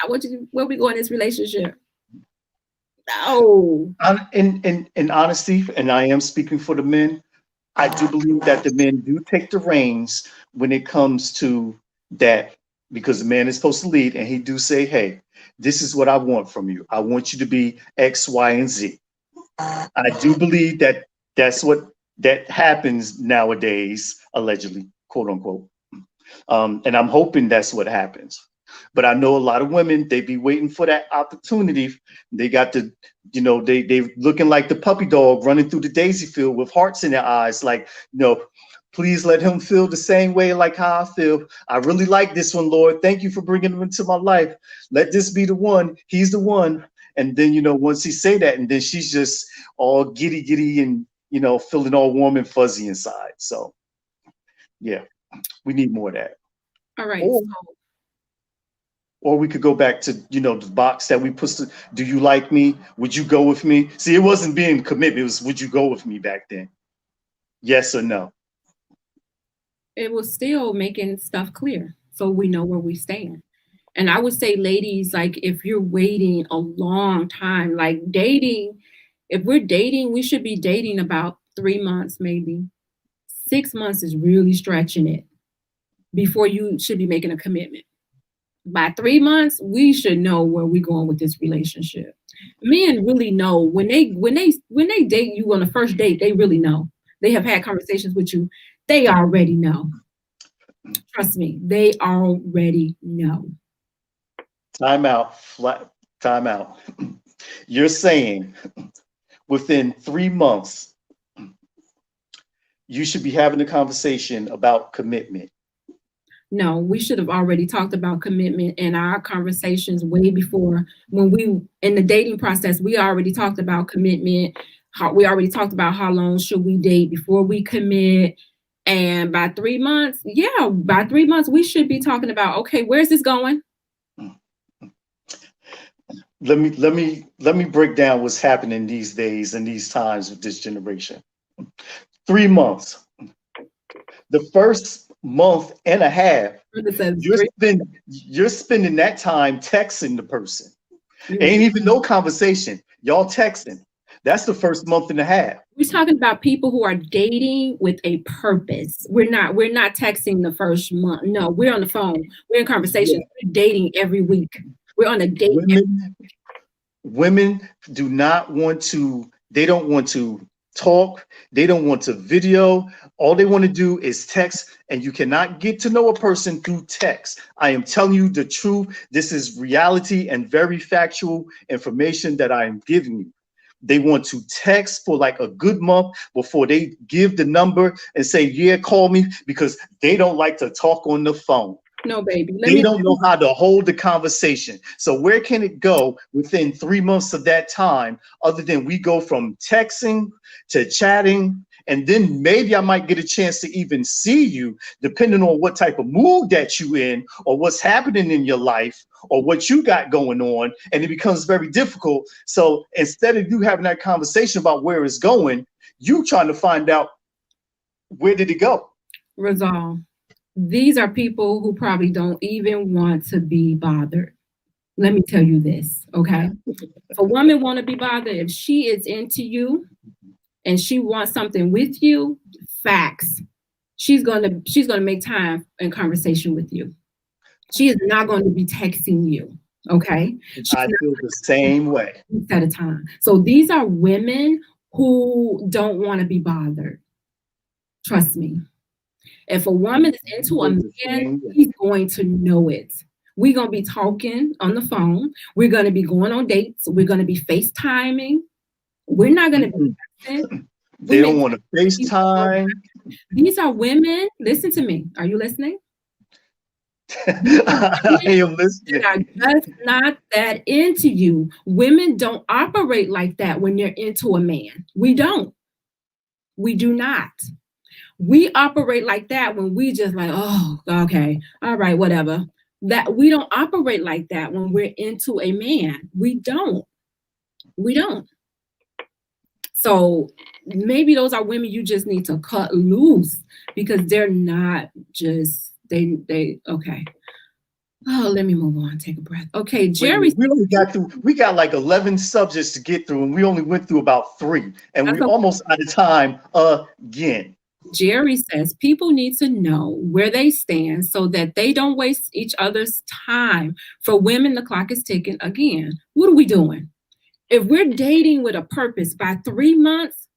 Where we going in this relationship? No. In honesty, and I am speaking for the men, I do believe that the men do take the reins when it comes to that, because the man is supposed to lead, and he do say, hey, this is what I want from you. I want you to be X, Y, and Z. I do believe that that happens nowadays, allegedly, quote unquote. And I'm hoping that's what happens. But I know a lot of women, they be waiting for that opportunity. They got the, they looking like the puppy dog running through the daisy field with hearts in their eyes. Like, please let him feel the same way like how I feel. I really like this one, Lord. Thank you for bringing him into my life. Let this be the one. He's the one. And then, once he say that, and then she's just all giddy and, feeling all warm and fuzzy inside. So, yeah, we need more of that. All right. Or we could go back to, the box that we put, do you like me? Would you go with me? See, it wasn't being commitment. It was, would you go with me back then? Yes or no? It was still making stuff clear so we know where we stand. And I would say, ladies, like if you're waiting a long time, like dating, if we're dating, we should be dating about 3 months, maybe. 6 months is really stretching it before you should be making a commitment. By 3 months, we should know where we're going with this relationship. Men really know when they date you on the first date, they really know. They have had conversations with you. They already know. Trust me, they already know. Time out. You're saying within 3 months, you should be having a conversation about commitment. No, we should have already talked about commitment in our conversations way before. When we in the dating process, we already talked about commitment. We already talked about how long should we date before we commit. And by 3 months, we should be talking about, okay, where's this going? Let me break down what's happening these days and these times with this generation. 3 months. The first month and a half, you're spending that time texting the person. Ain't even no conversation. Y'all texting. That's the first month and a half. We're talking about people who are dating with a purpose. We're not texting the first month. No, we're on the phone. We're in conversation. Yeah. We're dating every week. We're on a date. Women do not want to, they don't want to talk. They don't want to video. All they want to do is text, and you cannot get to know a person through text. I am telling you the truth. This is reality and very factual information that I am giving you. They want to text for like a good month before they give the number and say, yeah, call me, because they don't like to talk on the phone. No, baby. They don't know how to hold the conversation. So where can it go within 3 months of that time, other than we go from texting to chatting, and then maybe I might get a chance to even see you, depending on what type of mood that you in, or what's happening in your life, or what you got going on, and it becomes very difficult. So instead of you having that conversation about where it's going, you trying to find out, where did it go? Resolve. These are people who probably don't even want to be bothered. Let me tell you this, okay? If a woman want to be bothered, if she is into you and she wants something with you, facts. She's gonna make time and conversation with you. She is not going to be texting you, okay? I feel the same way. At a time. So these are women who don't want to be bothered. Trust me. If a woman is into a man, he's going to know it. We're going to be talking on the phone. We're going to be going on dates. We're going to be FaceTiming. We're not going to be texting. They don't want to FaceTime. These are women. Listen to me. Are you listening? I am listening. That are just not that into you. Women don't operate like that when they're into a man. We don't. We do not. We operate like that when we just like, oh, okay, all right, whatever. That we don't operate like that when we're into a man. We don't. We don't. So maybe those are women you just need to cut loose because they're not just they okay. Oh, let me move on. Take a breath. Okay, Jerry. We got like 11 subjects to get through, and we only went through about 3, and we're almost out of time again. Jerry says people need to know where they stand so that they don't waste each other's time. For women, the clock is ticking again. What are we doing? If we're dating with a purpose, by 3 months,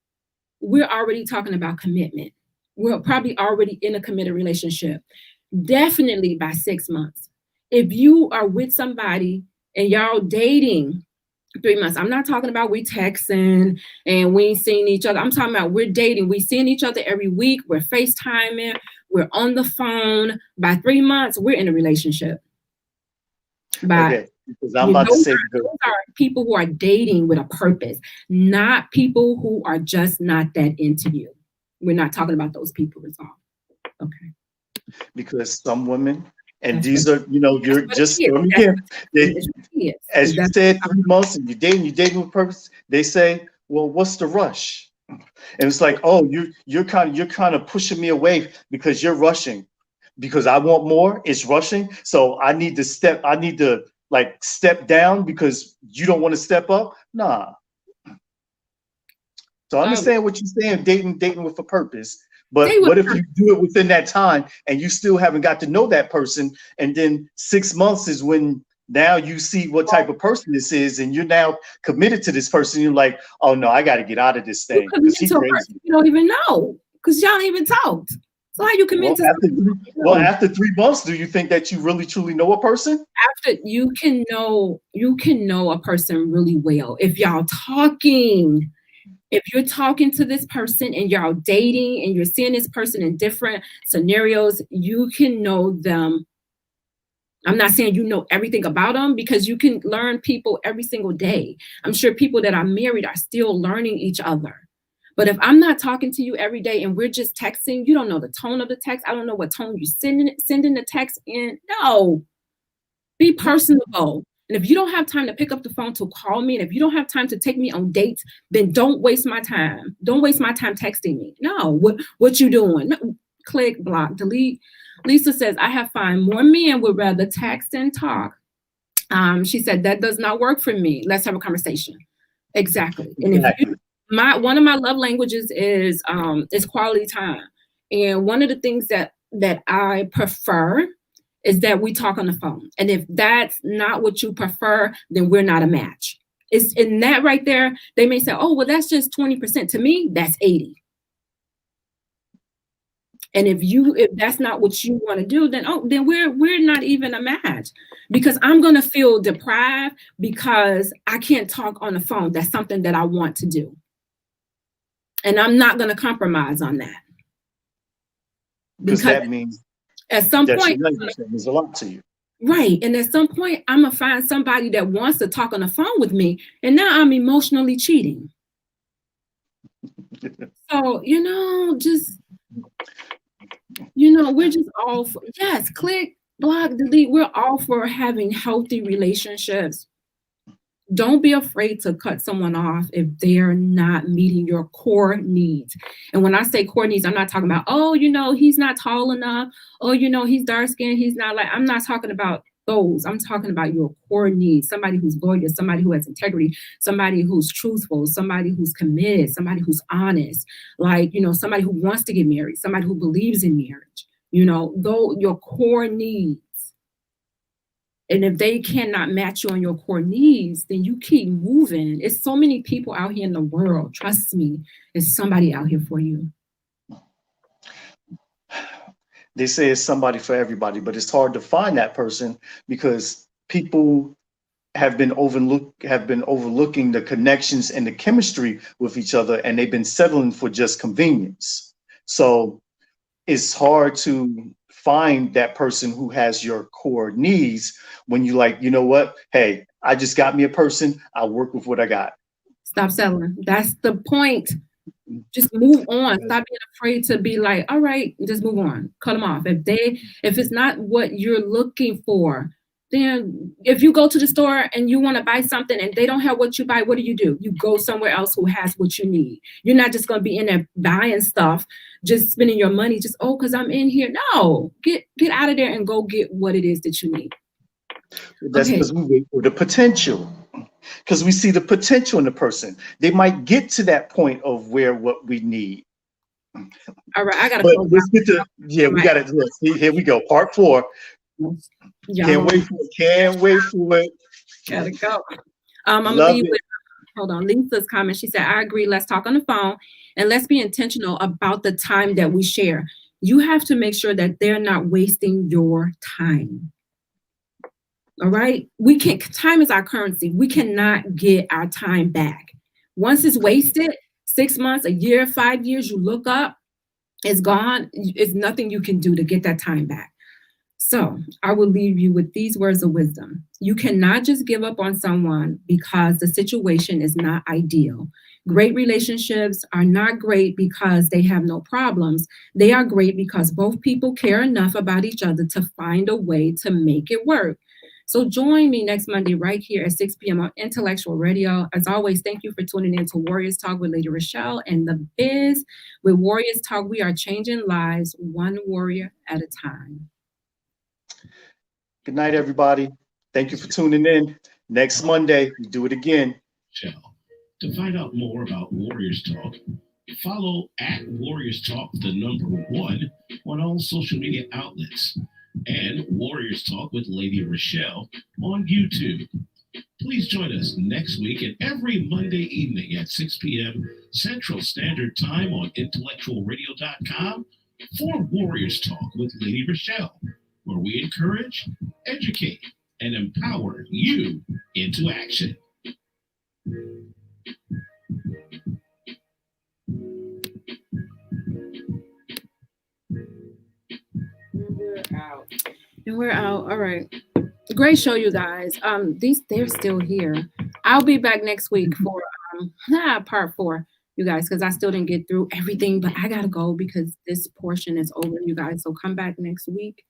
we're already talking about commitment. We're probably already in a committed relationship. Definitely by 6 months. If you are with somebody and y'all dating 3 months, I'm not talking about we texting and we ain't seeing each other. I'm talking about we're dating. We seeing each other every week. We're FaceTiming. We're on the phone. By 3 months, we're in a relationship. Okay, because I'm about to say those are people who are dating with a purpose, not people who are just not that into you. We're not talking about those people at all. Okay. Because some women, and these are, you're just as you said, 3 months, and you're dating with purpose. They say, well, what's the rush? And it's like, oh, you're kind of pushing me away because you're rushing. Because I want more, it's rushing. So I need to step down because you don't want to step up. Nah. So I understand what you're saying, dating with a purpose. But what if you do it within that time and you still haven't got to know that person? And then 6 months is when now you see what type of person this is, and you're now committed to this person. You're like, oh no, I got to get out of this thing because he's crazy. You don't even know because y'all ain't even talked. So how you commit to after 3 months, do you think that you really truly know a person? After you can know a person really well if y'all talking. If you're talking to this person and y'all dating and you're seeing this person in different scenarios, you can know them. I'm not saying you know everything about them because you can learn people every single day. I'm sure people that are married are still learning each other. But if I'm not talking to you every day and we're just texting, you don't know the tone of the text. I don't know what tone you're sending the text in. No, be personable. And if you don't have time to pick up the phone to call me, and if you don't have time to take me on dates, then don't waste my time. Don't waste my time texting me. No, what you doing? No, click, block, delete. Lisa says, I have found more men would rather text and talk. She said, that does not work for me. Let's have a conversation. Exactly. And if one of my love languages is quality time. And one of the things that I prefer is that we talk on the phone. And if that's not what you prefer, then we're not a match. It's in that right there. They may say, oh, well, that's just 20%. To me, that's 80. And if that's not what you want to do, then we're not even a match, because I'm going to feel deprived because I can't talk on the phone. That's something that I want to do. And I'm not going to compromise on that. Because that means at some point means a lot to you. Right. And at some point, I'm going to find somebody that wants to talk on the phone with me. And now I'm emotionally cheating. So, we're just all for, yes, click, block, delete. We're all for having healthy relationships. Don't be afraid to cut someone off if they're not meeting your core needs. And when I say core needs, I'm not talking about, he's not tall enough. He's dark skinned. He's not I'm not talking about those. I'm talking about your core needs. Somebody who's loyal, somebody who has integrity, somebody who's truthful, somebody who's committed, somebody who's honest, somebody who wants to get married, somebody who believes in marriage, your core needs. And if they cannot match you on your core needs, then you keep moving. It's so many people out here in the world. Trust me, there's somebody out here for you. They say it's somebody for everybody, but it's hard to find that person because people have been overlooking the connections and the chemistry with each other, and they've been settling for just convenience. So it's hard to find that person who has your core needs when you like, you know what? Hey, I just got me a person. I'll work with what I got. Stop settling. That's the point. Just move on. Stop being afraid to be like, all right, just move on. Cut them off. If it's not what you're looking for, then if you go to the store and you want to buy something and they don't have what you buy, what do? You go somewhere else who has what you need. You're not just going to be in there buying stuff, just spending your money, just, because I'm in here. No, get out of there and go get what it is that you need. That's because we wait for the potential. Because we see the potential in the person. They might get to that point of what we need. All right, I gotta but close let's get to we gotta see. Here we go, part 4. Can't wait for it. Can't wait for it. Gotta go. I'm gonna leave with, hold on, Lisa's comment. She said, I agree, let's talk on the phone and let's be intentional about the time that we share. You have to make sure that they're not wasting your time. All right, time is our currency. We cannot get our time back. Once it's wasted, 6 months, a year, 5 years, you look up, it's gone. It's nothing you can do to get that time back. So I will leave you with these words of wisdom. You cannot just give up on someone because the situation is not ideal. Great relationships are not great because they have no problems. They are great because both people care enough about each other to find a way to make it work. So join me next Monday right here at 6 p.m. on Intellectual Radio. As always, thank you for tuning in to Warriors Talk with Lady Rochelle and The Biz. With Warriors Talk, we are changing lives one warrior at a time. Good night, everybody. Thank you for tuning in. Next Monday, we do it again. To find out more about Warriors Talk, follow at Warriors Talk, the number 1, on all social media outlets, and Warriors Talk with Lady Rochelle on YouTube. Please join us next week and every Monday evening at 6 p.m. Central Standard Time on intellectualradio.com for Warriors Talk with Lady Rochelle, where we encourage, educate, and empower you into action. We're out. All right. Great show, you guys. They're still here. I'll be back next week for part 4, you guys, because I still didn't get through everything, but I gotta go because this portion is over, you guys. So come back next week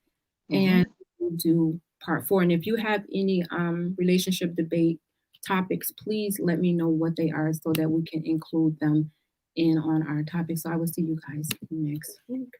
and we'll do part 4. And if you have any relationship debate topics, please let me know what they are so that we can include them in on our topic. So I will see you guys next week.